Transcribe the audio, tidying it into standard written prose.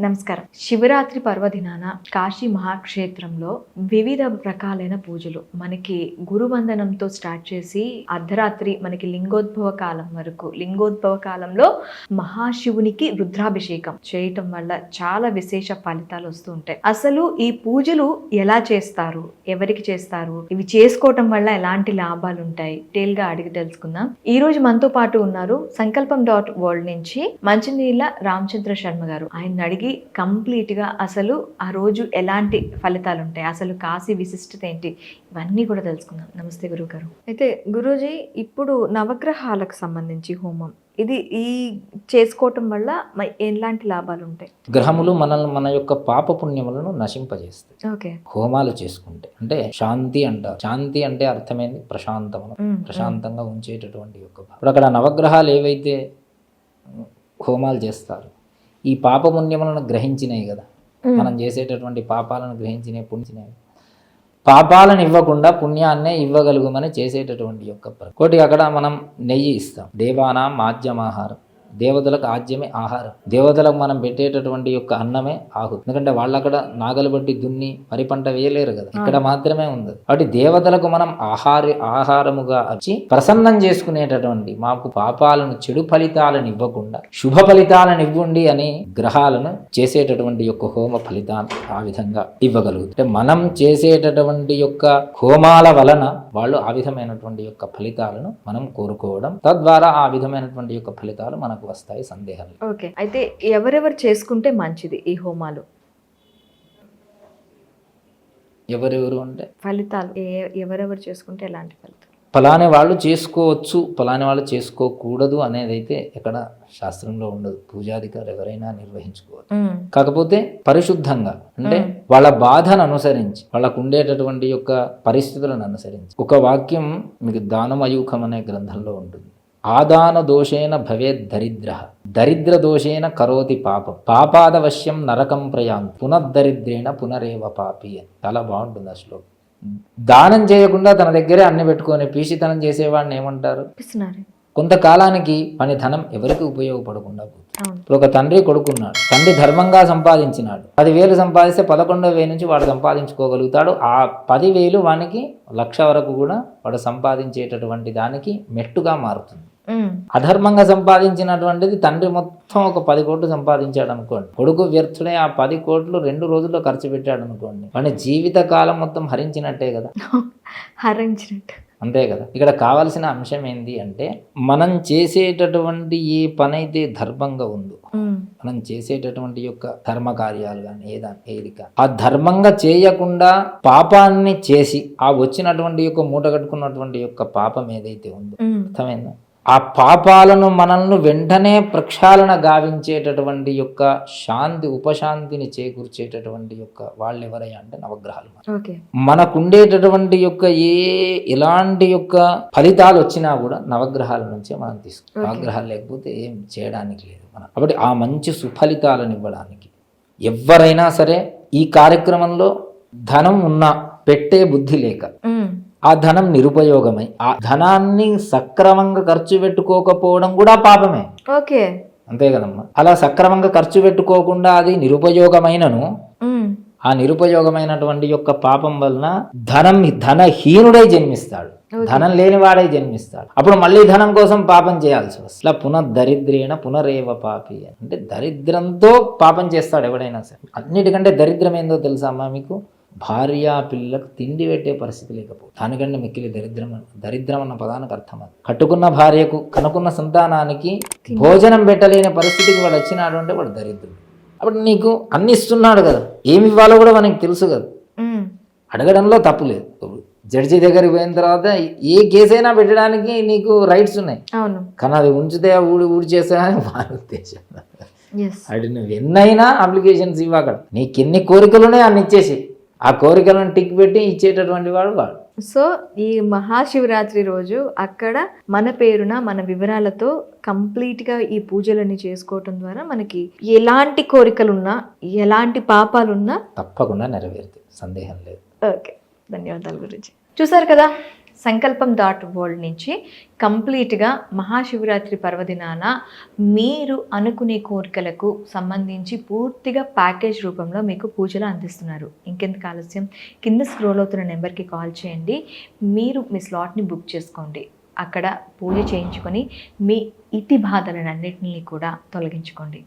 నమస్కారం. శివరాత్రి పర్వదినాన కాశీ మహాక్షేత్రంలో వివిధ రకాలైన పూజలు మనకి గురువందనంతో స్టార్ట్ చేసి అర్ధరాత్రి మనకి లింగోద్భవ కాలం వరకు, లింగోద్భవ కాలంలో మహాశివునికి రుద్రాభిషేకం చేయటం వల్ల చాలా విశేష ఫలితాలు వస్తూ ఉంటాయి. అసలు ఈ పూజలు ఎలా చేస్తారు, ఎవరికి చేస్తారు, ఇవి చేసుకోవటం వల్ల ఎలాంటి లాభాలు ఉంటాయి, డీటెయిల్ గా అడిగి తెలుసుకుందాం. ఈ రోజు మనతో పాటు ఉన్నారు సంకల్పం.వరల్డ్ నుంచి మంచినీళ్ళ రామచంద్ర శర్మ గారు. ఆయన అడిగి కంప్లీట్ గా అసలు ఆ రోజు ఎలాంటి ఫలితాలు ఉంటాయి, అసలు కాశీ విశిష్టత ఏంటి, ఇవన్నీ కూడా తెలుసుకుందాం. నమస్తే గురువు గారు. అయితే గురూజీ, ఇప్పుడు నవగ్రహాలకు సంబంధించి హోమం ఇది ఈ చేసుకోవటం వల్ల ఎలాంటి లాభాలు ఉంటాయి? గ్రహములు మన యొక్క పాప పుణ్యములను నశింపజేస్తాయి. ఓకే. హోమాలు చేసుకుంటే అంటే శాంతి అంటారు. శాంతి అంటే అర్థమైంది ప్రశాంతము, ప్రశాంతంగా ఉంచేటటువంటి యొక్క. ఇప్పుడు అక్కడ నవగ్రహాలు ఏవైతే హోమాలు చేస్తారు, ఈ పాప పుణ్యములను గ్రహించినాయి కదా, మనం చేసేటటువంటి పాపాలను గ్రహించినాయి, పుణ్యించినాయి. పాపాలను ఇవ్వకుండా పుణ్యాన్నే ఇవ్వగలుగుమని చేసేటటువంటి యొక్క కోటి. అక్కడ మనం నెయ్యి ఇస్తాం. దేవానాం ఆజ్యమాహారం, దేవతలకు ఆజ్యమే ఆహారం. దేవతలకు మనం పెట్టేటటువంటి యొక్క అన్నమే ఆహుతి. ఎందుకంటే వాళ్ళు అక్కడ నాగలు బట్టి దున్ని వరి పంట వేయలేరు కదా, ఇక్కడ మాత్రమే ఉంది. కాబట్టి దేవతలకు మనం ఆహారముగా వచ్చి ప్రసన్నం చేసుకునేటటువంటి, మాకు పాపాలను, చెడు ఫలితాలను ఇవ్వకుండా శుభ ఫలితాలను ఇవ్వండి అని గ్రహాలను చేసేటటువంటి యొక్క హోమ ఫలితాన్ని ఆ విధంగా ఇవ్వగలుగుతారు. మనం చేసేటటువంటి యొక్క హోమాల వలన వాళ్ళు ఆ విధమైనటువంటి యొక్క ఫలితాలను మనం కోరుకోవడం, తద్వారా ఆ విధమైనటువంటి యొక్క ఫలితాలు మనకు వస్తాయి, సందేహం. ఓకే. అయితే ఎవరెవరు చేసుకుంటే మంచిది ఈ హోమాలు? ఎవరెవరు అంటే ఫలితాలు ఎవరెవరు చేసుకుంటే ఎలాంటి ఫలితాలు? ఫలాని వాళ్ళు చేసుకోవచ్చు, ఫలాని వాళ్ళు చేసుకోకూడదు అనేది అయితే ఎక్కడ శాస్త్రంలో ఉండదు. పూజాధికారు ఎవరైనా నిర్వహించుకోవచ్చు. కాకపోతే పరిశుద్ధంగా, అంటే వాళ్ళ బాధను అనుసరించి, వాళ్ళకు ఉండేటటువంటి యొక్క పరిస్థితులను అనుసరించి. ఒక వాక్యం మీకు దానమయూఖం అనే గ్రంథంలో ఉంటుంది. ఆదాన దోషేన భవేద్ దరిద్ర, దరిద్ర దోషేన కరోతి పాపం, పాపాదవశ్యం నరకం ప్రయాంతి, పునఃదరిద్రేణ పునరేవ పాపి అని. చాలా బాగుంటుంది ఆ శ్లోకం. దానం చేయకుండా తన దగ్గరే అన్ని పెట్టుకొని పీషితనం చేసేవాడిని ఏమంటారు? కొంతకాలానికి పని ధనం ఎవరికి ఉపయోగపడకుండా పోతుంది. ఇప్పుడు ఒక తండ్రి కొడుకున్నాడు, తండ్రి ధర్మంగా సంపాదించినాడు, 10,000 సంపాదిస్తే 11,000 నుంచి వాడు సంపాదించుకోగలుగుతాడు. ఆ 10,000 వానికి 1,00,000 వరకు కూడా వాడు సంపాదించేటటువంటి దానికి మెట్టుగా మారుతుంది. అధర్మంగా సంపాదించినటువంటిది తండ్రి మొత్తం ఒక 10 కోట్లు సంపాదించాడు అనుకోండి, కొడుకు వ్యర్థుడే ఆ 10 కోట్లు 2 రోజుల్లో ఖర్చు పెట్టాడు అనుకోండి, వాడి జీవిత కాలం మొత్తం హరించినట్టే కదా. హరించినట్టు అంతే కదా. ఇక్కడ కావాల్సిన అంశం ఏంటి అంటే, మనం చేసేటటువంటి ఏ పని అయితే ధర్మంగా ఉందో, మనం చేసేటటువంటి యొక్క ధర్మ కార్యాలు కానీ ఏది కానీ ఆ ధర్మంగా చేయకుండా పాపాన్ని చేసి ఆ వచ్చినటువంటి యొక్క మూట కట్టుకున్నటువంటి యొక్క పాపం ఏదైతే ఉందో, అర్థమైందా, ఆ పాపాలను మనల్ని వెంటనే ప్రక్షాళన గావించేటటువంటి యొక్క శాంతి, ఉపశాంతిని చేకూర్చేటటువంటి యొక్క వాళ్ళు ఎవరయ్యా అంటే నవగ్రహాలు. మనకుండేటటువంటి యొక్క ఎలాంటి యొక్క ఫలితాలు వచ్చినా కూడా నవగ్రహాల నుంచే మనం తీసుకుంటాం. నవగ్రహాలు లేకపోతే ఏం చేయడానికి లేదు మనం. కాబట్టి ఆ మంచి సుఫలితాలను ఇవ్వడానికి ఎవరైనా సరే ఈ కార్యక్రమంలో ధనం ఉన్నా పెట్టే బుద్ధి లేక ఆ ధనం నిరుపయోగమై ఆ ధనాన్ని సక్రమంగా ఖర్చు పెట్టుకోకపోవడం కూడా పాపమే. ఓకే, అంతే కదమ్మా. అలా సక్రమంగా ఖర్చు పెట్టుకోకుండా అది నిరుపయోగమైనను, ఆ నిరుపయోగమైనటువంటి యొక్క పాపం వలన ధనహీనుడై జన్మిస్తాడు, ధనం లేనివాడై జన్మిస్తాడు. అప్పుడు మళ్ళీ ధనం కోసం పాపం చేయాల్సి వస్తుంది. పునఃదరిద్రేణ పునరేవ పాపి అంటే దరిద్రంతో పాపం చేస్తాడు ఎవడైనా సరే. అన్నిటికంటే దరిద్రం ఏందో తెలుసా అమ్మా మీకు? భార్య పిల్లలకు తిండి పెట్టే పరిస్థితి లేకపోతే దానికంటే మిక్కిలి దరిద్రం అన్న పదానికి అర్థం అది. కట్టుకున్న భార్యకు, కనుకున్న సంతానానికి భోజనం పెట్టలేని పరిస్థితికి వాడు వచ్చినాడు అంటే వాడు దరిద్రుడు. అప్పుడు నీకు అన్ని ఇస్తున్నాడు కదా, ఏమి ఇవ్వాలో కూడా మనకి తెలుసు కదా, అడగడంలో తప్పు లేదు. జడ్జి దగ్గరికి పోయిన తర్వాత ఏ కేసైనా పెట్టడానికి నీకు రైట్స్ ఉన్నాయి, కానీ అది ఉంచితే ఊడి చేస్తానని వారి ఉద్దేశం. అది నువ్వు ఎన్నైనా అప్లికేషన్స్ ఇవ్వ, అక్కడ నీకు ఎన్ని కోరికలున్నాయి అన్ని ఇచ్చేసి ఆ కోరికలను టిక్ పెట్టి ఇచ్చేటటువంటి వాడు. సో ఈ మహాశివరాత్రి రోజు అక్కడ మన పేరున, మన వివరాలతో కంప్లీట్ గా ఈ పూజలన్నీ చేసుకోవటం ద్వారా మనకి ఎలాంటి కోరికలున్నా, ఎలాంటి పాపాలున్నా తప్పకుండా నెరవేరుతాయి, సందేహం లేదు. ఓకే, ధన్యవాదాలు గురించి. చూసారు కదా, సంకల్పం.world నుంచి కంప్లీట్గా మహాశివరాత్రి పర్వదినాన మీరు అనుకునే కోరికలకు సంబంధించి పూర్తిగా ప్యాకేజ్ రూపంలో మీకు పూజలు అందిస్తున్నారు. ఇంకెందుకు ఆలస్యం, కింద స్క్రోల్ అవుతున్న నెంబర్కి కాల్ చేయండి, మీరు మీ స్లాట్ని బుక్ చేసుకోండి. అక్కడ పూజ చేయించుకొని మీ ఇతి బాధలన్నింటినీ కూడా తొలగించుకోండి.